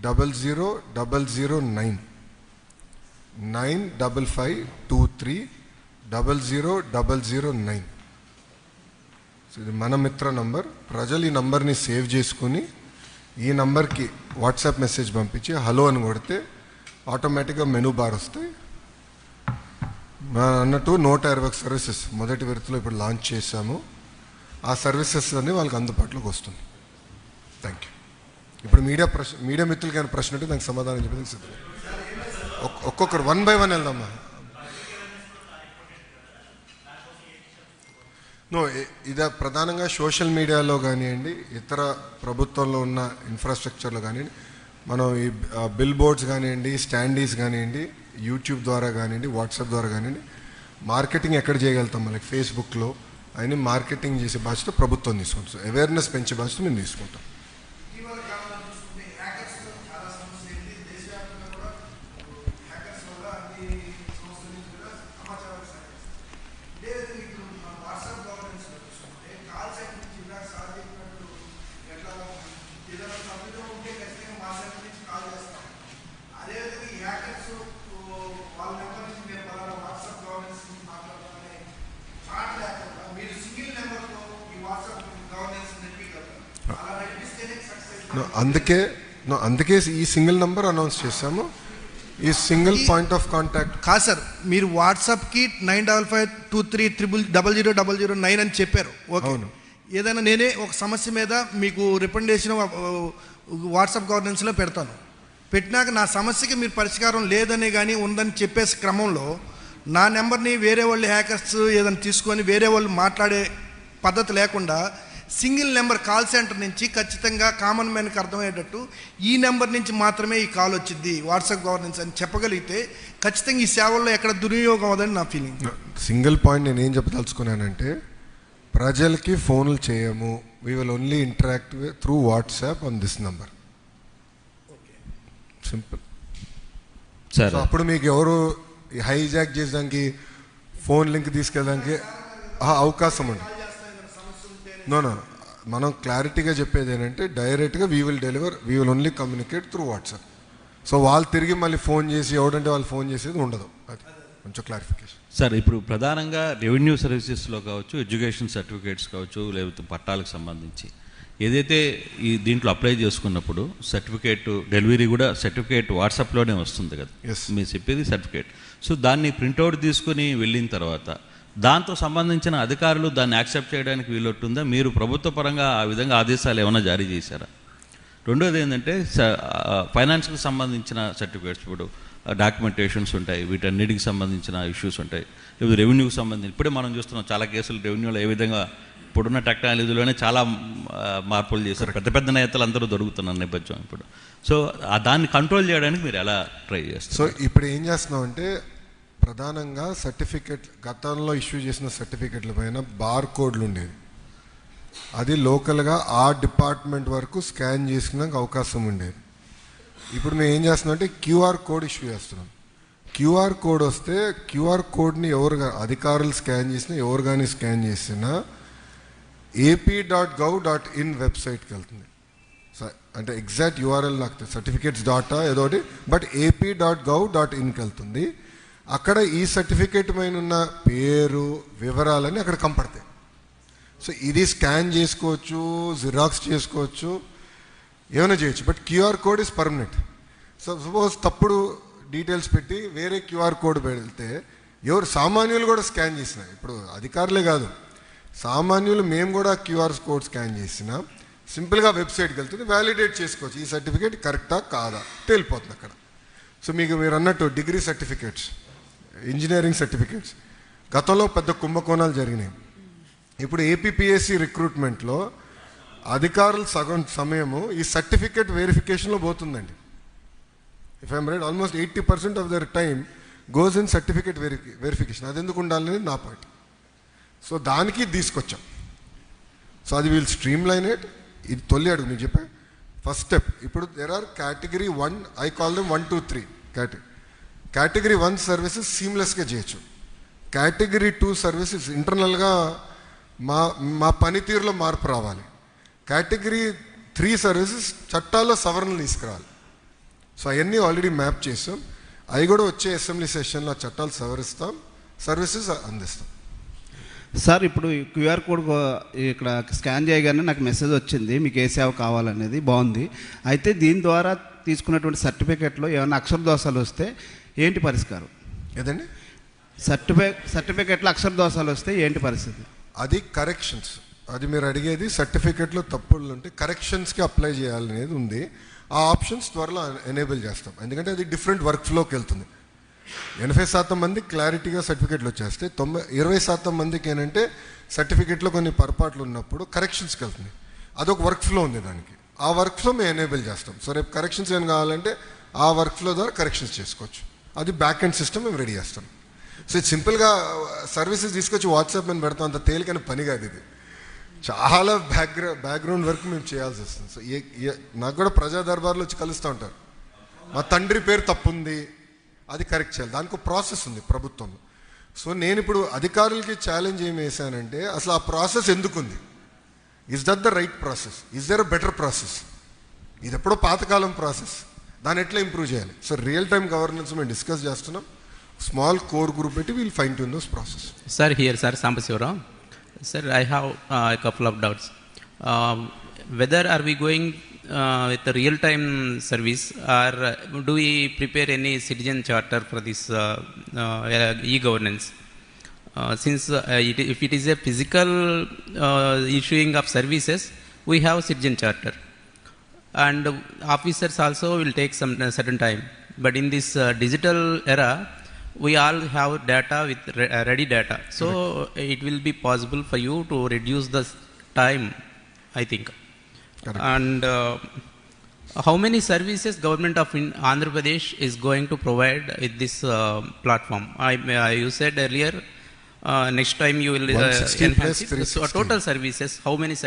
0009 95523 so ఇది మన మిత్ర నంబర్. ప్రజలు ఈ నంబర్ని సేవ్ చేసుకుని ఈ నంబర్కి వాట్సాప్ మెసేజ్ పంపించి హలో అని కొడితే ఆటోమేటిక్గా మెనూ బార్ వస్తాయి. అన్నట్టు 120 సర్వీసెస్ మొదటి విడతలో ఇప్పుడు లాంచ్ చేశాము. ఆ సర్వీసెస్ అన్నీ వాళ్ళకి అందుబాటులోకి వస్తుంది. Thank you. ఇప్పుడు మీడియా మిత్రులకి ఏమైనా ప్రశ్న ఉంటే దానికి సమాధానం చెప్పేది సిద్ధం. ఒక్కొక్కరు 1 by 1 వెళ్దామా. ఇది ప్రధానంగా సోషల్ మీడియాలో కానివ్వండి, ఇతర ప్రభుత్వంలో ఉన్న ఇన్ఫ్రాస్ట్రక్చర్లో కానివ్వండి, మనం ఈ బిల్ బోర్డ్స్ కానివ్వండి, స్టాండీస్ కానివ్వండి, యూట్యూబ్ ద్వారా కానివ్వండి, వాట్సాప్ ద్వారా కానివ్వండి, మార్కెటింగ్ ఎక్కడ చేయగలుగుతాం. మనకి ఫేస్బుక్లో అయినా మార్కెటింగ్ చేసే బాధ్యత ప్రభుత్వం తీసుకుంటాం. అవేర్నెస్ పెంచే బాధ్యత మేము తీసుకుంటాం. అందుకే ఈ సింగిల్ నంబర్ అనౌన్స్ చేశాము. ఈ సింగిల్ పాయింట్ ఆఫ్ కాంటాక్ట్ కాదు సార్. మీరు వాట్సాప్కి 9553000009 అని చెప్పారు. ఓకే, ఏదైనా నేనే ఒక సమస్య మీద మీకు రికమెండేషన్ వాట్సాప్ గవర్నెన్స్లో పెడతాను. పెట్టినాక నా సమస్యకి మీరు పరిష్కారం లేదని కానీ ఉందని చెప్పేసి క్రమంలో నా నెంబర్ని వేరే వాళ్ళు హ్యాకర్స్ ఏదైనా తీసుకొని వేరే వాళ్ళు మాట్లాడే పద్ధతి లేకుండా సింగిల్ నెంబర్ కాల్ సెంటర్ నుంచి ఖచ్చితంగా కామన్ మ్యాన్కి అర్థమయ్యేటట్టు ఈ నెంబర్ నుంచి మాత్రమే ఈ కాల్ వచ్చింది వాట్సాప్ గవర్నెన్స్ అని చెప్పగలిగితే ఖచ్చితంగా ఈ సేవల్లో ఎక్కడ దుర్వినియోగం అవ్వదని నా ఫీలింగ్. సింగిల్ పాయింట్ నేను ఏం చెప్పదలుచుకున్నానంటే, ప్రజలకి ఫోన్లు చేయము. We will only interact through WhatsApp on this number. Simple sir. అప్పుడు మీకు ఎవరు హైజాక్ చేయడానికి ఫోన్ లింక్ తీసుకెళ్ళడానికి అవకాశం ఉండదు. నో, మనం క్లారిటీగా చెప్పేది ఏంటంటే, డైరెక్ట్గా we will only communicate through WhatsApp. So వాళ్ళు తిరిగి మళ్ళీ ఫోన్ చేసి ఎవడంటే వాళ్ళు ఫోన్ చేసేది ఉండదు. అది కొంచెం క్లారిఫికేషన్ సార్. ఇప్పుడు ప్రధానంగా రెవెన్యూ సర్వీసెస్లో కావచ్చు, ఎడ్యుకేషన్ సర్టిఫికేట్స్ కావచ్చు, లేకపోతే పట్టాలకు సంబంధించి ఏదైతే ఈ దీంట్లో అప్లై చేసుకున్నప్పుడు సర్టిఫికేట్ డెలివరీ కూడా సర్టిఫికేట్ వాట్సాప్లోనే వస్తుంది కదా. మీరు చెప్పేది సర్టిఫికేట్. సో దాన్ని ప్రింట్అవుట్ తీసుకుని వెళ్ళిన తర్వాత దాంతో సంబంధించిన అధికారులు దాన్ని యాక్సెప్ట్ చేయడానికి వీలుంటుందా? మీరు ప్రభుత్వ పరంగా ఆ విధంగా ఆదేశాలు ఏమైనా జారీ చేశారా? రెండోది ఏంటంటే, ఫైనాన్స్కి సంబంధించిన సర్టిఫికేట్స్, ఇప్పుడు డాక్యుమెంటేషన్స్ ఉంటాయి, వీటన్నిటికి సంబంధించిన ఇష్యూస్ ఉంటాయి. లేకపోతే రెవెన్యూకి సంబంధించి ఇప్పుడే మనం చూస్తున్నాం చాలా కేసులు రెవెన్యూలో ఏ విధంగా ఇప్పుడున్న టెక్నాలజీలోనే చాలా మార్పులు చేశారు. పెద్ద పెద్ద నేతలు అందరూ దొరుకుతున్న నేపథ్యం ఇప్పుడు. సో దాన్ని కంట్రోల్ చేయడానికి మీరు ఎలా ట్రై చేస్తారు? సో ఇప్పుడు ఏం చేస్తున్నాం అంటే, ప్రధానంగా సర్టిఫికెట్ గతంలో ఇష్యూ చేసిన సర్టిఫికెట్ల పైన బార్ కోడ్లు ఉండేవి. అది లోకల్గా ఆ డిపార్ట్మెంట్ వరకు స్కాన్ చేసుకున్నాక అవకాశం ఉండేది. ఇప్పుడు మేము ఏం చేస్తున్నాం అంటే క్యూఆర్ కోడ్ ఇష్యూ చేస్తున్నాం. క్యూఆర్ కోడ్ వస్తే క్యూఆర్ కోడ్ని అధికారులు స్కాన్ చేసినా, ఎవరు కానీ స్కాన్ చేసినా AP.gov.in వెబ్సైట్కి వెళ్తుంది. అంటే ఎగ్జాక్ట్ యూఆర్ఎల్ నాకు సర్టిఫికేట్స్ డాటా ఏదోటి, బట్ AP.gov.inకి వెళ్తుంది. అక్కడ ఈ సర్టిఫికేట్ పైన ఉన్న పేరు వివరాలని అక్కడ కంపడతాయి. సో ఇది స్కాన్ చేసుకోవచ్చు, జిరాక్స్ చేసుకోవచ్చు, ఏమైనా చేయొచ్చు. But QR code is permanent. So suppose తప్పుడు డీటెయిల్స్ పెట్టి వేరే క్యూఆర్ కోడ్ పెడితే ఎవరు సామాన్యులు కూడా స్కాన్ చేసిన, ఇప్పుడు అధికారులే కాదు సామాన్యులు మేము కూడా క్యూఆర్ కోడ్ స్కాన్ చేసినా సింపుల్గా వెబ్సైట్కి వెళ్తుంది, వ్యాలిడేట్ చేసుకోవచ్చు. ఈ సర్టిఫికేట్ కరెక్టా కాదా తేలిపోతుంది అక్కడ. సో మీరు అన్నట్టు డిగ్రీ సర్టిఫికేట్స్, ఇంజనీరింగ్ సర్టిఫికేట్స్ గతంలో పెద్ద కుంభకోణాలు జరిగినాయి. ఇప్పుడు ఏపీపీఎస్సీ రిక్రూట్మెంట్లో అధికారులు సగం సమయము ఈ సర్టిఫికేట్ వెరిఫికేషన్లో పోతుందండి. If I'm right, almost 80% of their time goes in certificate verification. అది ఎందుకు ఉండాలనేది నా పాయింట్. సో దానికి తీసుకొచ్చాం. సో అది వీల్ స్ట్రీమ్ లైన్ ఇట్. ఇది తొలి అడుగు నేను చెప్పా, ఫస్ట్ స్టెప్. ఇప్పుడు there are category 1, I call them 1, 2, 3 category 1 services సీమ్లెస్గా చేయొచ్చు. కేటగిరీ 2 సర్వీసెస్ ఇంటర్నల్గా మా పనితీరులో మార్పు రావాలి. కేటగిరీ 3 సర్వీసెస్ చట్టాల్లో సవరణలు తీసుకురావాలి. సో అవన్నీ ఆల్రెడీ మ్యాప్ చేసాం. అవి కూడా వచ్చే అసెంబ్లీ సెషన్లో ఆ చట్టాలు సవరిస్తాం, సర్వీసెస్ అందిస్తాం. సార్ ఇప్పుడు క్యూఆర్ కోడ్ ఇక్కడ స్కాన్ చేయగానే నాకు మెసేజ్ వచ్చింది మీకు ఏ సేవ కావాలనేది, బాగుంది. అయితే దీని ద్వారా తీసుకున్నటువంటి సర్టిఫికేట్లో ఏమైనా అక్షర దోషాలు వస్తే ఏంటి పరిష్కారం? ఏదండి? సర్టిఫికేట్లో అక్షర దోషాలు వస్తే ఏంటి పరిస్థితి? అది కరెక్షన్స్, అది మీరు అడిగేది సర్టిఫికేట్లో తప్పులు ఉంటే కరెక్షన్స్కి అప్లై చేయాలనేది ఉంది. ఆ ఆప్షన్స్ త్వరలో ఎనేబుల్ చేస్తాం, ఎందుకంటే అది డిఫరెంట్ వర్క్ ఫ్లోకి వెళ్తుంది. 80% మందికి క్లారిటీగా సర్టిఫికేట్లు వచ్చేస్తే 20% మందికి ఏంటంటే సర్టిఫికేట్లో కొన్ని పొరపాట్లు ఉన్నప్పుడు కరెక్షన్స్కి వెళ్తుంది. అదొక వర్క్ ఫ్లో ఉంది దానికి, ఆ వర్క్ ఫ్లో మేము ఎనేబుల్ చేస్తాం. సో రేపు కరెక్షన్స్ ఏం కావాలంటే ఆ వర్క్ ఫ్లో ద్వారా కరెక్షన్స్ చేసుకోవచ్చు. అది బ్యాక్ ఎండ్ సిస్టమ్ మేము రెడీ చేస్తాం. సో ఇది సింపుల్గా సర్వీసెస్ తీసుకొచ్చి వాట్సాప్ మీద పెడతాం, అంత తేలికైన పని కాదు ఇది. చాలా బ్యాక్గ్రౌండ్ వర్క్ మేము చేయాల్సి వస్తుంది. సో నాకు కూడా ప్రజా దర్బార్లో వచ్చి కలుస్తూ ఉంటారు, మా తండ్రి పేరు తప్పుంది, అది కరెక్ట్ చేయాలి, దానికి ప్రాసెస్ ఉంది ప్రభుత్వంలో. సో నేను ఇప్పుడు అధికారులకి ఛాలెంజ్ ఏం వేసానంటే అసలు ఆ ప్రాసెస్ ఎందుకుంది, is that the right process, is there a better process? ఇది ఎప్పుడో పాతకాలం ప్రాసెస్, దాన్ని ఎట్లా ఇంప్రూవ్ చేయాలి? సో రియల్ టైమ్ గవర్నెన్స్ మేము డిస్కస్ చేస్తున్నాం. స్మాల్ కోర్ గ్రూప్ పెట్టి will fine tune those process. Sir, here, Sir, Sambasivaram. Sir, I have a couple of doubts. Whether are we going with the real-time service, or do we prepare any citizen charter for this e-governance? Since if it is a physical issuing of services, we have citizen charter, and officers also will take some certain time. But in this digital era, we all have data with ready data, so it will be possible for you to reduce the time, I think. Correct. And how many services government of Andhra Pradesh is going to provide with this platform? You said earlier next time you will 160 plus enhance it. So 360. total services, how many